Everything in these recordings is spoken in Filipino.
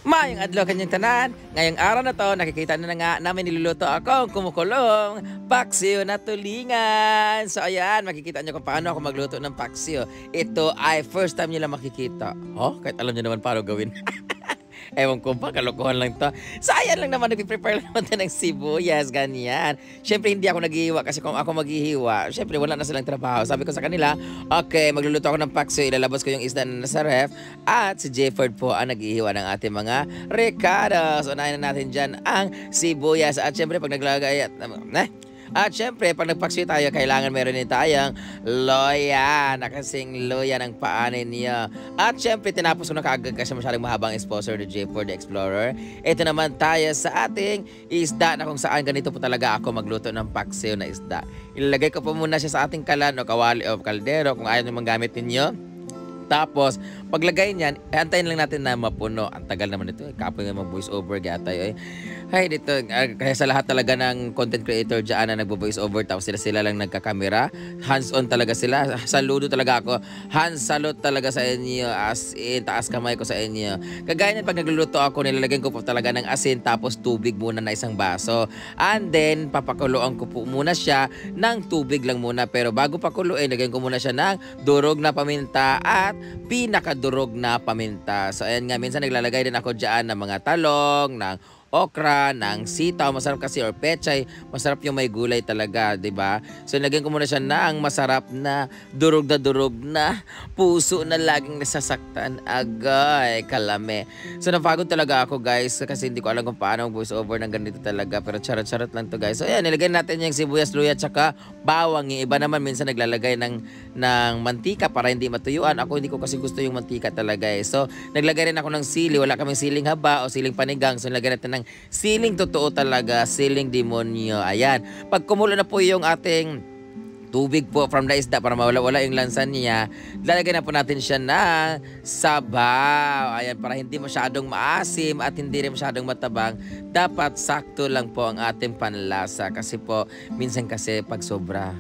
Mayang adlaw kanyang tanan. Ngayong araw na to, nakikita na nga namin niluluto ako ang kumukulong paksiw na tulingan. So ayan, makikita nyo kung paano ako magluto ng paksiw. Ito ay first time nyo lang makikita. Oh, kahit alam nyo naman paano gawin. Ewan ko ba, kalokohan lang to. So ayan lang naman, nagpiprepare lang naman ng sibuyas, ganyan. Siyempre hindi ako naghihiwa kasi kung ako maghihiwa, siyempre wala na silang trabaho. Sabi ko sa kanila, okay, magluluto ako ng paksiw, ilalabas ko yung isda na nasa ref. At si Jefford po ang naghihiwa ng ating mga ricados. Unahin na natin dyan ang sibuyas. At siyempre pag naglagay at syempre, pag nagpaksiw tayo, kailangan meron din tayong loya. Nakasing loya ng paanin niya. At syempre, tinapos ko na kaagad kasi masyadong mahabang exposure ni J for the Explorer. Ito naman tayo sa ating isda na kung saan ganito po talaga ako magluto ng paksiw na isda. Ilalagay ko po muna siya sa ating kalan o kawali o kaldero kung ayaw nyo manggamit ninyo. Tapos, paglagay niyan, antayin lang natin na mapuno. Ang tagal naman ito. Kapoy nga mag-voice over gatay. Ay, dito. Kaya sa lahat talaga ng content creator dyan na nagbo-voice over, tapos sila lang nagkakamera. Hands-on talaga sila. Saludo talaga ako. Salute talaga sa inyo. As in, taas kamay ko sa inyo. Kagaya niyan, pag nagluluto ako, nilalagyan ko po talaga ng asin, tapos tubig muna na isang baso. And then, papakuluan ko po muna siya ng tubig lang muna. Pero bago pakuluin, lagyan ko muna siya ng durog na paminta at pinakadurog na paminta. So ayan nga, minsan naglalagay din ako dyan ng mga talong, ng okra, ng sitaw, masarap kasi, or pechay, masarap yung may gulay talaga, 'di ba? So nilagyan ko muna siya ng masarap na durog na puso na laging nasasaktan. Agay, kalame. So napagod talaga ako, guys, kasi hindi ko alam kung paano mag-voice over ng ganito talaga, pero charot-charot lang to, guys. So ayan, nilagyan natin yung sibuyas, luya, tsaka bawang. Yung iba naman minsan naglalagay ng mantika para hindi matuyuan. Ako hindi ko kasi gusto yung mantika talaga eh. So naglagay rin ako ng sili. Wala kaming siling haba o siling panigang. So nilagyan natin ng siling totoo talaga, siling demonyo. Ayan. Pag kumulo na po yung ating tubig po from the isda para mawala-wala yung lansan niya, lalagyan na po natin siya ng sabaw. Ayan, para hindi masyadong maasim at hindi rin masyadong matabang. Dapat sakto lang po ang ating panlasa. Kasi po, minsan kasi pag sobra,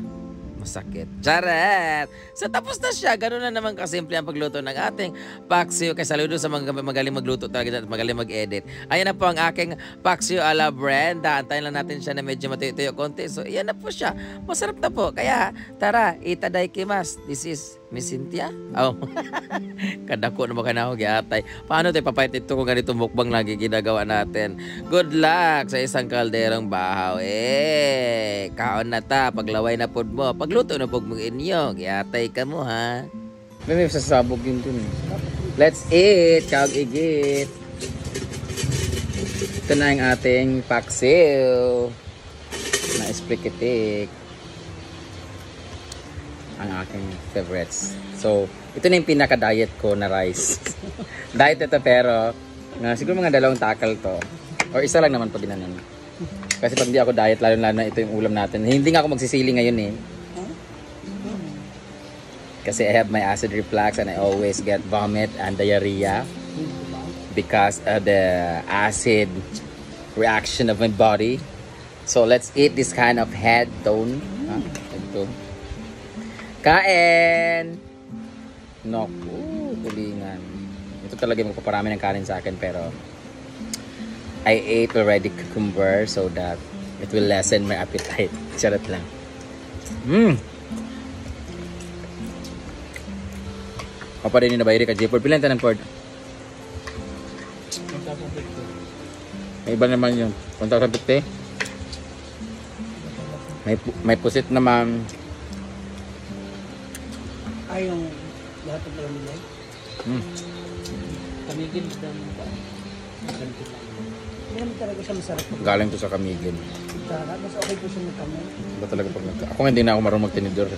masakit. Charet! So tapos na siya. Ganun na naman kasimple ang pagluto ng ating paksiw. Kaya saludo sa mga magaling magluto talaga at magaling mag-edit. Ayan na po ang aking paksiw a la Brenda. Antayin lang natin siya na medyo matuyo-tuyo konti. So ayan na po siya. Masarap na po. Kaya tara, itadaikimasu. This is Miss Cynthia? Oh. Kadako na baka na ako giatay. Paano tayo papayat ito kung ganito mukbang lagi ginagawa natin? Good luck sa isang kalderong bahaw. Kaon na ta. Paglaway na pod mo. Pagluto na pod mo inyo. Giatay ka mo, ha? May sasabog yun dun. Let's eat. Kawag igit. Ito na yung ating paksiw. Na esplikitik. Ang aking favorites. So, ito na yung pinaka-diet ko na rice. Diet ito pero, siguro mga 2 takal to. Or isa lang naman pag ginanon. Kasi pag di ako diet, lalo-lalo na ito yung ulam natin. Hindi nga ako magsisili ngayon eh. Kasi I have my acid reflux and I always get vomit and diarrhea. Because of the acid reaction of my body. So, let's eat this kind of head tone. Ito. Kain! Naku, tulingan. Ito talaga magpaparami ng kanin sa akin pero I ate already cucumber so that it will lessen my appetite. Charot lang. Papa rin yung nabayari ka, J4. Pilan tanang cord? May iba naman yung 1,050. May pusit naman. Ay, yung lahat ng pala nila. Kamigin lang ba? Ganito lang. Hindi naman talaga siya masarap. Galing to sa Kamigin. Mas okay po siya magkamay. Ba talaga pag ako hindi na ako marunong magtinidor.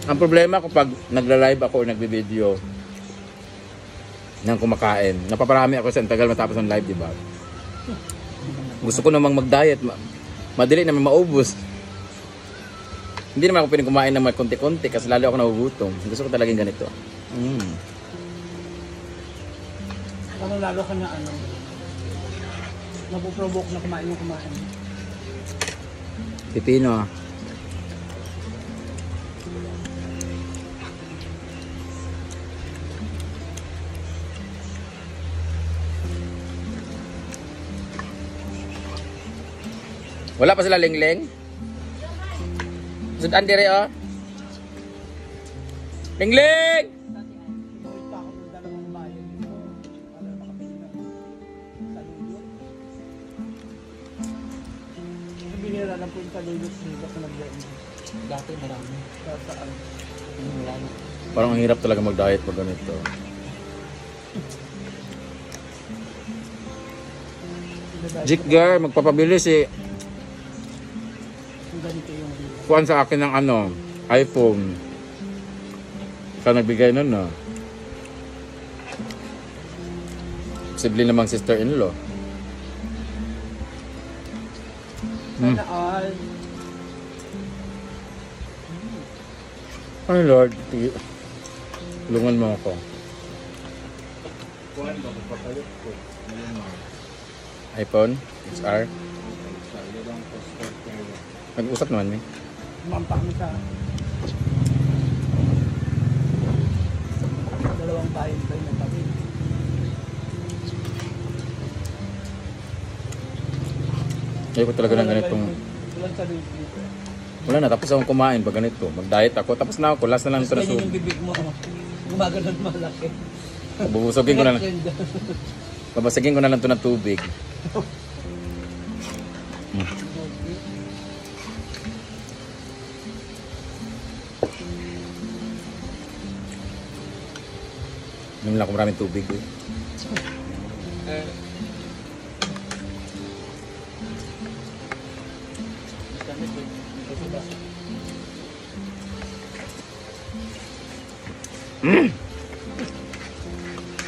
Ang problema kapag nagla-live ako o nagbi-video ng kumakain, napaparami ako sa tagal matapos ng live, di ba? Gusto ko namang mag-diet, madali naman maubos. Hindi naman ako pwedeng kumain ng konti-konti kasi lalo ako nagugutom. Gusto ko talagang ganito. Ano lalo ka na napuprovoke na kumain. Pipino. Wala pa sila lingling? Sudan dire oh. Lingling! Inuwi pa ako ng dalawang bayan dito para makapili ng saluyot. Binira lang po yung saluyot dito sa nag-iwan. Dati marami. Saan? Wala na. Parang ang hirap talaga mag-diet pag ganito. Jik girl, magpapabili si Yung ganito yung kuan sa akin ng ano, iPhone. Siya nagbigay nun, no? Posible namang sister-in-law. sana all. Ay, Lord. Tulungan mo ako. Kuhan ba? Papalit ko. iPhone XR. Sa ilang poster ko. Nag-usap naman, eh. Mampak mo sa dalawang bayan pa yung nagpapil. Ayoko talaga ng ganitong... Walang saluyot dito. Wala na, tapos akong kumain pag ganito. Mag-diet ako. Tapos na ako. Last na lang ito na Ganyan soup. yung bibig mo. Gumagano'n malaki. Bubusogin ko na lang. Babasagin ko na lang ito ng tubig. Inom lang ako maraming tubig. Eh.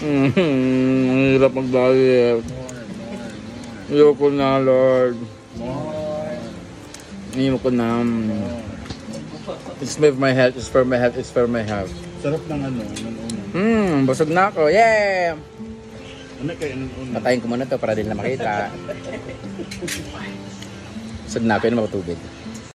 Ang hirap mag-diet. Ayoko na, Lord. Ayoko na. It's for my health. It's for my health. It's for my health. Sarap ng ano, ng una. Busog na ako. Yeah! Ano kayo ng una? Patayin ko muna to para din na makita. Busog na ako. Yun ang tubig.